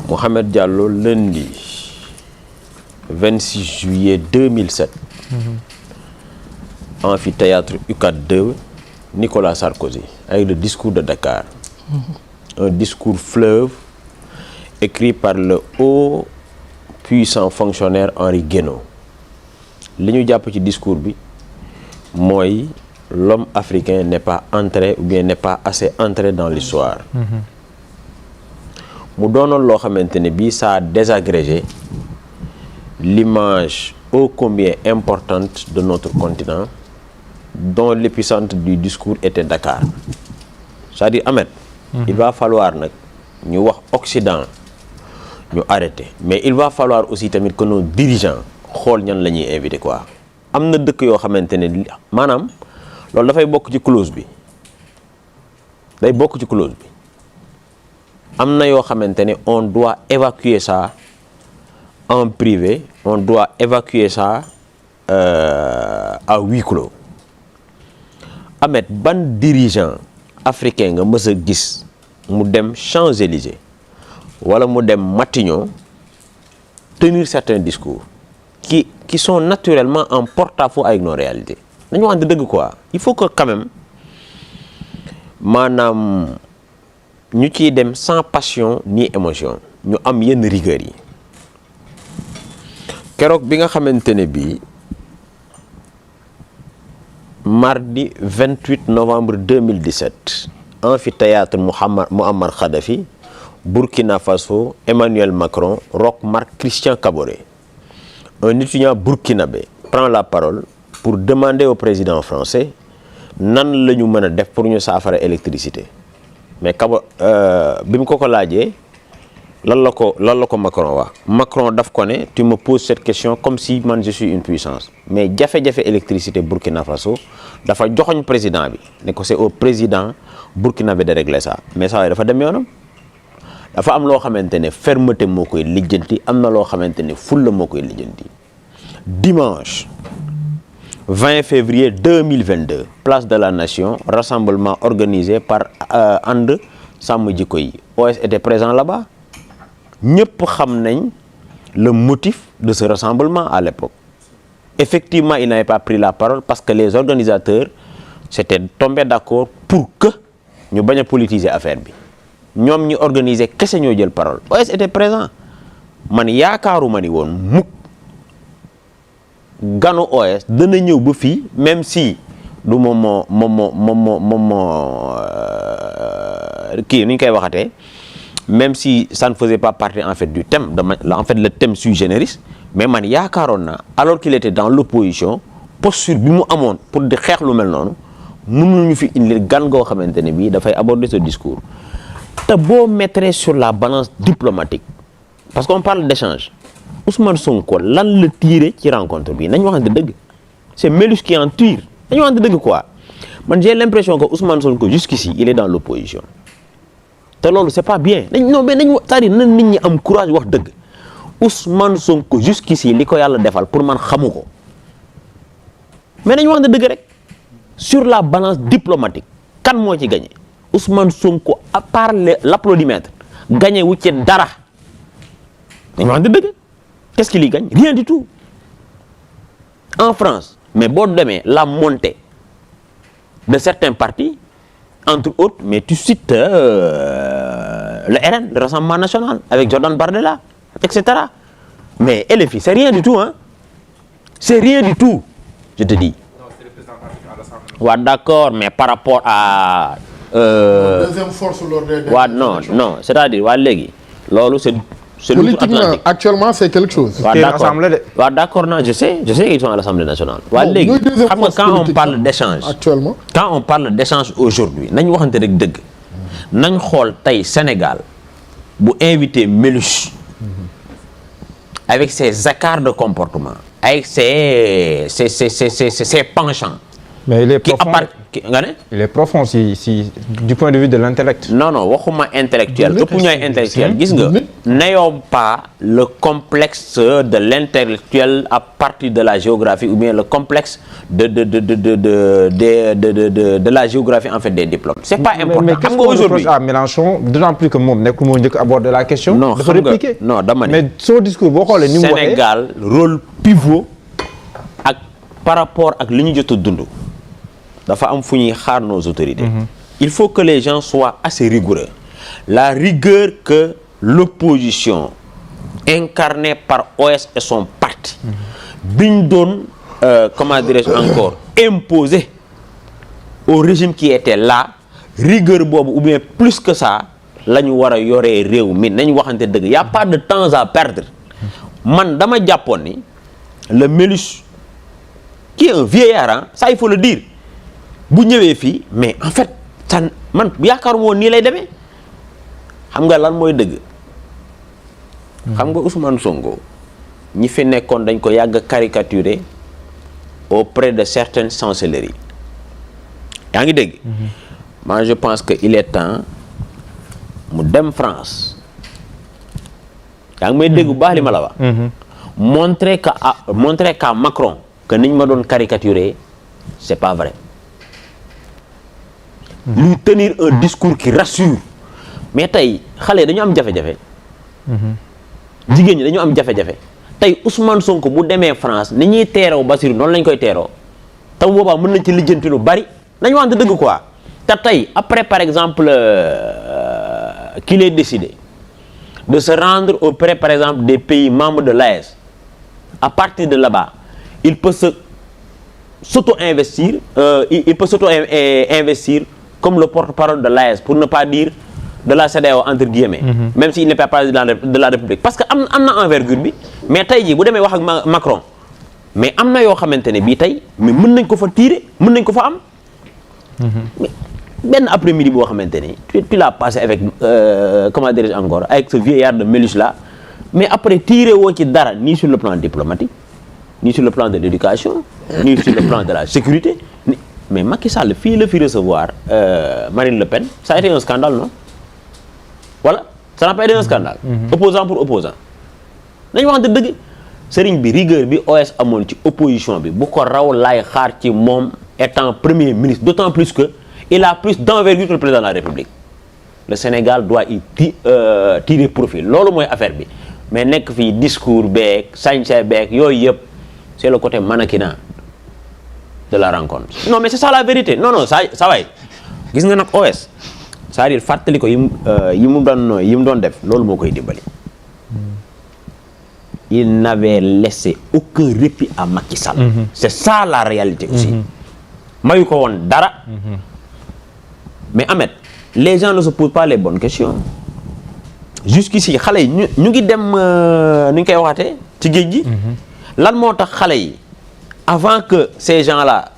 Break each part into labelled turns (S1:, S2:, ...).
S1: Mohamed Diallo lundi 26 juillet 2007. Amphithéâtre UCAD 2, Nicolas Sarkozy, avec le discours de Dakar. Un discours fleuve écrit par le haut puissant fonctionnaire Henri Guénaud. li ñu jàpp ci discours bi mooy l'homme africain n'est pas entré ou bien n'est pas assez entré dans l'histoire. mu doonoon loo xamante ne bii ça a désagrégé l'image ô combien importante de notre continent dont l'épicentre du discours était Dakar. C'est-à-dire Ahmed, il va falloir nag ñu wax Occident ñu arrêter, mais il va falloir aussi tamit que nos dirigeants xool ñan la ñuy invité quoi. am na dëkk yoo xamante ne maanaam loolu dafay bokk ci clause bi day bokk ci clause bi am na yoo xamante ne on doit évacuer ça en privé, on doit évacuer ça à huis clos. Ahmed, ban dirigeant africain nga mës a gis mu dem Champs-Élysées wala mu dem Matignon tenir certains discours qui sont naturellement en porte-à-faux avec nos réalités. Dañu wax dëgg quoi. Il faut que quand même maanaam ñu ciy dem sans passion ni émotion ñu am yenn rigueur yi. keroog bi nga xamante ne bii mardi 28 novembre 2017 amphithéâtre Mouammar Kadhafi, Burkina Faso, Emmanuel Macron, Roch Marc Christian Kaboré, un étudiant burkinabé prend la parole pour demander au président français nan la ñu mën a def pour ñu saafara électricité. mais bi mu ko laajee lan la ko Macron wax. Macron daf ko ne tu me poses cette question comme si man je suis une puissance. mais jafe-jafe électricité Burkina Faso dafa joxoñ président bi ne ko c'est au président burkinabé de régler ça. mais ça dafa dem yoonam dafa am loo xamante ne fermeté moo koy lijjanti, am na loo xamante ne fulla moo koy lijjanti. Dimanche 20 février 2022, place de la Nation, rassemblement organisé par And Sàmm Jikko Yi. OS était présent là-bas. ñëpp xam nañ le motif de ce rassemblement à l'époque. Effectivement, il n'avait pas pris la parole parce que les organisateurs s'étaient tombés d'accord pour que ñu bañ a politiser affaire bi. ñoom ñi organiser kese ñoo jël parole. OS était présent. man yaakaaruma ni woon mukk ganu OS dana ñëw ba fii même si du moom moo kii ni ñu koy waxatee même si ça ne faisait pas partie en fait du thème en fait le thème sui generis, mais man yaakaaroon na alors qu'il était dans l'opposition posture bi mu amoon pour di xeex lu mel noonu mënuñu fi indi gan goo xamante ne bii dafay aborder ce discours te boo mettre sur la balance diplomatique parce qu'on parle d'échange. Ousmane Sonko lan la tiré ci rencontre bi nañu waxante dëgg c'est Mélus qui en tire nañu waxante dëgg quoi. man j'ai l'impression que Ousmane Sonko jusqu'ici il est dans l'opposition te loolu c'est pas bien non mais nañu c'est-à-dire na nit ñi am courage wax dëgg Ousmane Sonko jusqu'ici li ko yàlla defal pour man xamu ko mais nañu waxante dëgg rek sur la balance diplomatique kan moo ci gagné Ousmane Sonko à part l'applaudimètre gagné wu ci dara nañu waxante dëgg. Qu'est-ce qu'il y gagne? Rien du tout. En France, mais bon demain, la montée de certains partis, entre autres, mais tu cites le RN, le Rassemblement National, avec Jordan Bardella, etc. Mais LFI, c'est rien du tout, hein? C'est rien du tout, je te dis.
S2: Non, c'est le président à l'Assemblée.
S1: Ouais, d'accord, mais par rapport à...
S3: deuxième force lors des...
S1: Ouais, non, c'est-à-dire, ouais, légui, lolo, c'est
S3: politiquement, actuellement, c'est quelque chose.
S1: D'accord, non, je sais qu'ils sont à l'Assemblée nationale. Quand on parle d'échange,
S3: actuellement,
S1: quand on parle d'échange aujourd'hui, nañ waxante rek deug. Nañ xol tay Sénégal bu invité Mélus avec ses écarts de comportement, avec ses penchants.
S4: Mais il est profond.
S1: nga ne.
S4: il est profond si du point de vue de l'intellect.
S1: non waxuma intellectuel ëpp ñooy intellectuel gis nga. n'ayons pas le complexe de l'intellectuel à partir de la géographie ou bien le complexe de la géographie en fait des diplômes. c'est pas important
S4: mais qu'est-ce qu'on reproche à Mélenchon d'autant plus que moom nekkul moo njëkk aborder la question.
S1: non
S4: dafa répliquer
S1: non dama ne.
S4: mais son discours boo xoolee ni mu waxee
S1: Sénégal rôle pivot ak par rapport ak li ñu jot a dund. dafa am fu ñuy xaar nos autorités. Il faut que les gens soient assez rigoureux. La rigueur que l'opposition incarnée par OS et son parti biñ doon comment dirais-je encore imposer au régime qui était là rigueur boobu ou bien plus que ça la ñu war a yoree réew mi nañ waxante dëgg y a pas de temps à perdre man dama jàppoon ni le Mélus qui est un vieillard ça il faut le dire bu ñëwee fii mais en fait tan man yaakaaruma woon nii lay demee xam nga lan mooy dëgg xam nga Ousmane Sonko ñi fi nekkoon dañ ko yàgg caricaturer auprès de certaines chancelleries yaa ngi dégg moi je pense que il est temps mu dem France yaa ngi may dégg bu baax li ma la wax montrer qu'à Macron que niñ ma doon caricaturer c'est pas vrai lui tenir un discours qui rassure mais tey xale dañu am jafe-jafe jigéen ñi dañu am jafe-jafe tey Ousmane Sonko bu demee France ni ñuy teeroo Bassirou noonu lañ koy teeroo te boobaa mën nañ ci lijjanti lu bari nañu wante dëgg quoi te tey après par exemple qu'il est décidé de se rendre auprès par exemple des pays membres de l'AES à partir de là-bas il peut s'auto-investir il peut s'auto-investir comme le porte-parole de l'AES pour ne pas dire de la CEDEAO entre guillemets même s'il n'est pas président de la République parce que am na envergure bi mais tey jii bu demee wax ak Macron mais am na yoo xamante ne bii tey mais mën nañ ko fa tirer mën nañ ko fa am mais benn après-midi boo xamante ni tu l'as passé avec comment dirais-je encore avec ce vieillard de Mélus là mais après tirer woo ci dara ni sur le plan diplomatique ni sur le plan de l'éducation ni sur le plan de la sécurité mais Macky Sall fii la fi recevoir Marine Le Pen ça a été un scandale non voilà ça n'a pas été un scandale opposant pour opposant nañu waxante dëgg sëriñ bi rigueur bi OS amoon ci opposition bi bu ko raw laay xaar ci moom étant premier ministre d'autant plus que il a plus d'envergure que le président de la République le Sénégal doit y tirer profit loolu mooy affaire bi mais nekk fii discours beeg sañse beeg yooyu yëpp c'est le côté mannequinat de la rencontre non mais c'est ça la vérité non ça waay gis nga nag OS c'est-à-dire fàttali ko yi mu doon def loolu moo koy dimbali il n'avait laissé aucun répit à Macky Sall c'est ça la réalité aussi mayu ko woon dara mais Ahmed les gens ne se posent pas les bonnes questions jusqu'ici xale yi ñu ngi dem ni ñu koy waxatee ci géej gi lan moo tax xale yi avant que ces gens-là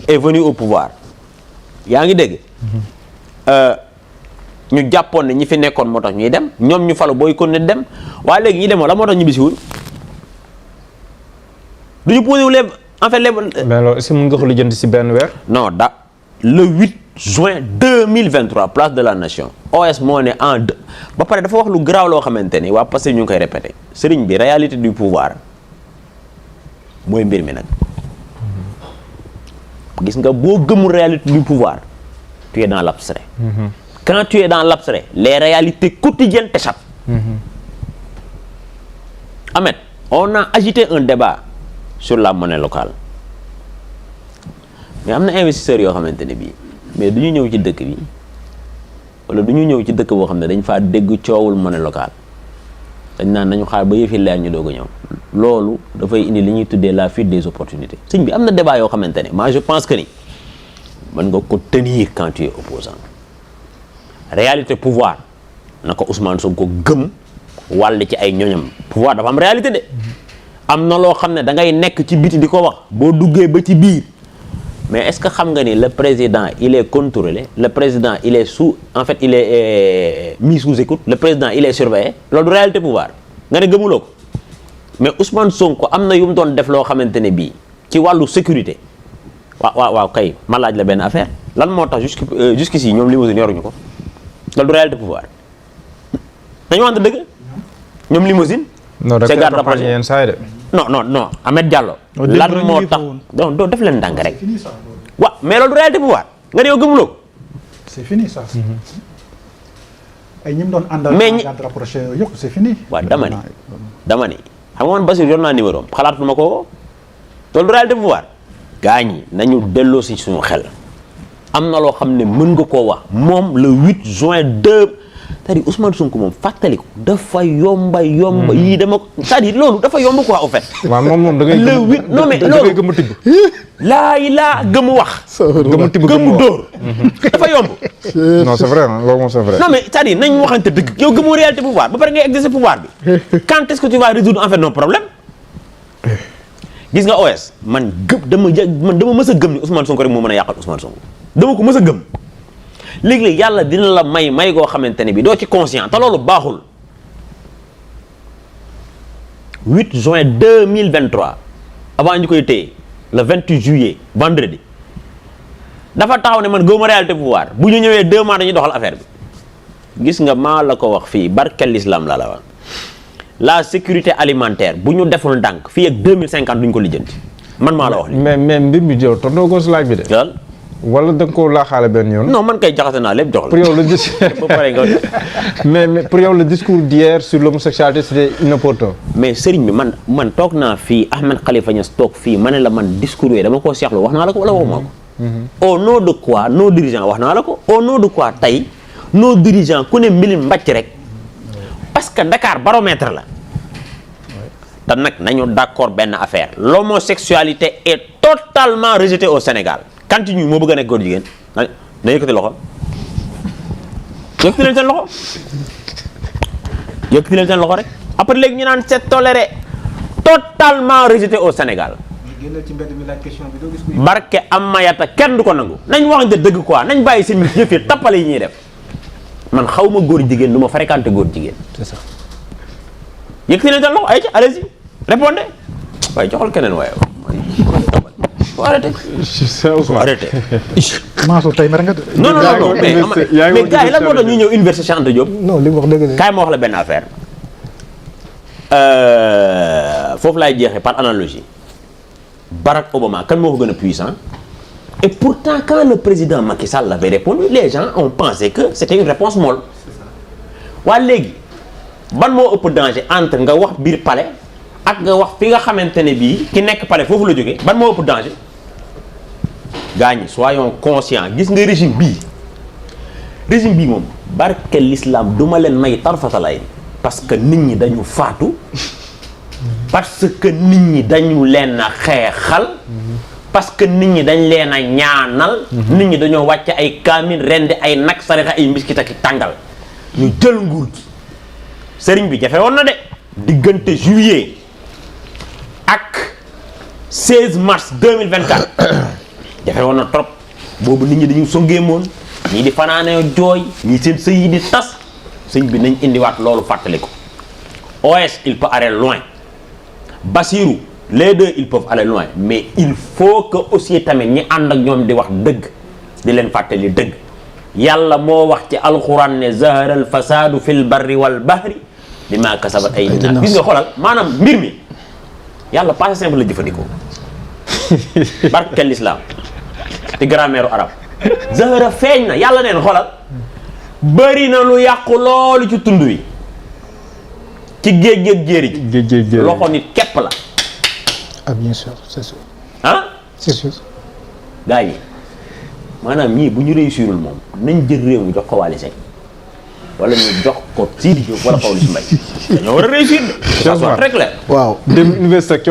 S1: est venu au pouvoir yaa ngi dégg ñu jàppoon ne ñi fi nekkoon moo tax ñuy dem ñoom ñu falu booy kon ne dem waaye léegi ñi demoo la moo tax ñu bisiwul du ñu posé wu les en fait les.
S4: mais loolu est-ce que mën nga ko lijjanti si benn weer.
S1: non le 8 juin 2023 place de la nation OS moo ne en deux ba pare dafa wax lu garaaw loo xamante ni waa parce que ñu ngi koy répété sëriñ bi réalité du pouvoir mooy mbir mi nag gis nga boo gëmul réalité du pouvoir tu es dans l'abstrait quand tu es dans l'abstrait les réalités quotidiennes t'échappent Ahmed on a agité un débat sur la monnaie locale mais am na investisseurs yoo xamante ne bii mais du ñu ñëw ci dëkk bi wala du ñu ñëw ci dëkk boo xam ne dañ faa dégg coowul monnaie locale dañ naan nañu xaar ba yëfi leer ñu doog a ñëw loolu dafay indi li ñuy tuddee la fuite des opportunités sëñ bi am na débat yoo xamante ne moi je pense que ni mën nga ko tenir quand tu es opposant réalité pouvoir na ko Ousmane Sonko gëm wàll ci ay ñoñam pouvoir dafa am réalité de am na loo xam ne da ngay nekk ci biti di ko wax boo duggee ba ci biir mais est-ce que xam nga ni le président il est contrôlé le président il est il est mis sous écoute le président il est surveillé loolu du réalité pouvoir nga ne gëmuloo ko mais Ousmane Sonko am na yu mu doon def loo xamante ne bii ci wàllu sécurité waaw kay ma laaj la benn affaire lan moo tax jusqu'ici ñoom limousine yoruñu ko loolu du réalité pouvoir dañu wante dëgg ñoom limousine.
S4: non
S1: c'est garde rapproché
S4: yenn saa yi de.
S1: non Ahmed Diallo. lan moo tax donc doo def leen ndànk rek. waaw mais loolu du réalité pouvoir nga ne yow gëmuloo ko.
S5: c'est fini ça. ay ñi mu doon àndal.
S1: mais ñi
S5: garde rapproché yooyu yëpp c'est fini.
S1: waaw dama ni xam nga man Bassirou yor naa numéro am xalaatuma ko loolu du réalité pouvoir. gaa ñi nañu delloo si suñu xel am na loo xam ne mën nga koo wax moom le 8 juin 2 c'est-à-dire Ousmane Sonko moom fàttaliku dafa yomba yii dama c'est-à-dire loolu dafa yomb quoi au fait.
S4: waaw moom da ngay
S1: le 8 non mais loolu
S4: gëm a tibb.
S1: laa gëmu wax.
S4: gëm a tibb
S1: gëmu dóor dafa yomb.
S4: non c'est vrai loolu moom c'est vrai.
S1: non mais c'est-à-dire nañ waxante dëgg yow gëmoo réalité pouvoir ba pare ngay exercer pouvoir bi quand est-ce que tu vas résoudre en fait nos problèmes. gis nga OS man dama mës a gëm ni Ousmane Sonko rek moo mën a yàqal Ousmane Sonko dama ko mës a gëm léegi-léegi yàlla dina la may goo xamante ne bi doo ci conscient te loolu baaxul 8 juin 2023 avant ñu koy téye le 28 juillet vendredi dafa taxaw ne man gëwuma réalité pouvoir bu ñu ñëwee 2 mois dañuy doxal affaire bi gis nga maa la ko wax fii barkel l'islam la wax la sécurité alimentaire bu ñu deful ndànk fii ak 2050 duñ ko lijjanti man maa la wax li
S4: mais mbir mi jow tontoo ko si laaj bi de. wala da nga koo laaxaale benn yoon.
S1: non man kay jaxase naa lépp jox la.
S4: pour yow le
S1: ba pare nga
S4: mais pour yow le discours d'hier sur l'homosexualité c'était inopportun.
S1: mais sëriñ bi man toog naa fii Ahmed Khalifa Niass toog fii ma ne la man discours yooyu dama koo seexlu wax naa la ko wala waxuma ko. au nom de quoi nos dirigeants wax naa la ko au nom de quoi tey nos dirigeants ku ne mbilim mbàcc rek parce que Dakar baromètre la. te nag nañu d'accord benn affaire l'homosexualité est totalement rejetée au Sénégal quand ñu moo bëgg a nekk góor jigéen na yëkkati loxo yëkkati leen seen loxo yëkkati leen seen loxo rek après léegi ñu naan c'est toléré totalement rejeté au Sénégal barke am mayata kenn du ko nangu nañ waxante dëgg quoi nañ bàyyi seen jëf yi tappale yi ñuy def man xaw ma góor jigéen du ma fréquenté góor jigéen c'est ça yëkkati leen seen loxo ay ci allez-y répondez waaye joxal keneen waaye arrêté arrêté
S5: Mansour tey mer nga de.
S1: non mais gars yi lan moo tax ñu ñëw université Cheikh Anta Diop
S5: non li mu wax dëgg la.
S1: kaay ma wax la benn affaire foofu laay jeexee par analogie Barack Obama kan moo ko gën a puissant et pourtant quand le président Macky Sall avait répondu les gens ont pensé que c'était une réponse molle waa léegi ban moo ëpp danger entre nga wax biir palais ak nga wax fi nga xamante ne bii ki nekk palais foofu la jógee ban moo ëpp danger gars ñi soyons conscients gis nga régime bii moom barke l'islam duma leen may tarfatalay parce que nit ñi dañu faatu parce que nit ñi dañu leen a xeexal parce que nit ñi dañ leen a ñaanal nit ñi dañoo wàcc ay kaamil rendi ay nag saraxa ay mbiskit ak tàngal ñu jël nguur gi sëriñ bi jafe woon na de diggante juillet ak 16 mars 2024 jafe woon na trop boobu nit ñi dañu songee moon ñii di fanaanee jooy ñii seen sëy yi di tas sëñ bi nañ indiwaat loolu fàttali ko OS il peut aller loin Bassirou les deux ils peuvent aller loin mais il faut que aussi tamit ñi ànd ak ñoom di wax dëgg di leen fàttali dëgg yàlla moo wax ci alxuraan ne zahara al fasadu fil barri wal bahri bima kasabat ay naas gis nga xoolal maanaam mbir mi yàlla passé simple la jëfandikoo barke l'islam ci grammaire arabe zahara feeñ na yàlla neen xoolal bëri na lu yàqu loolu ci tund wi ci géej jéeri ji loxo nit képp la
S5: ah bien sûr c'est sûr.
S1: ah
S5: c'est sûr.
S1: gars yi maanaam ñii bu ñu réussirul moom nañ jël réew mi jox ko Wally Seck wala ñu jox ko Sidi Diop wala Pawlish Mbaye dañoo war a réussir de. ça soit très clair.
S3: waaw.
S4: dem université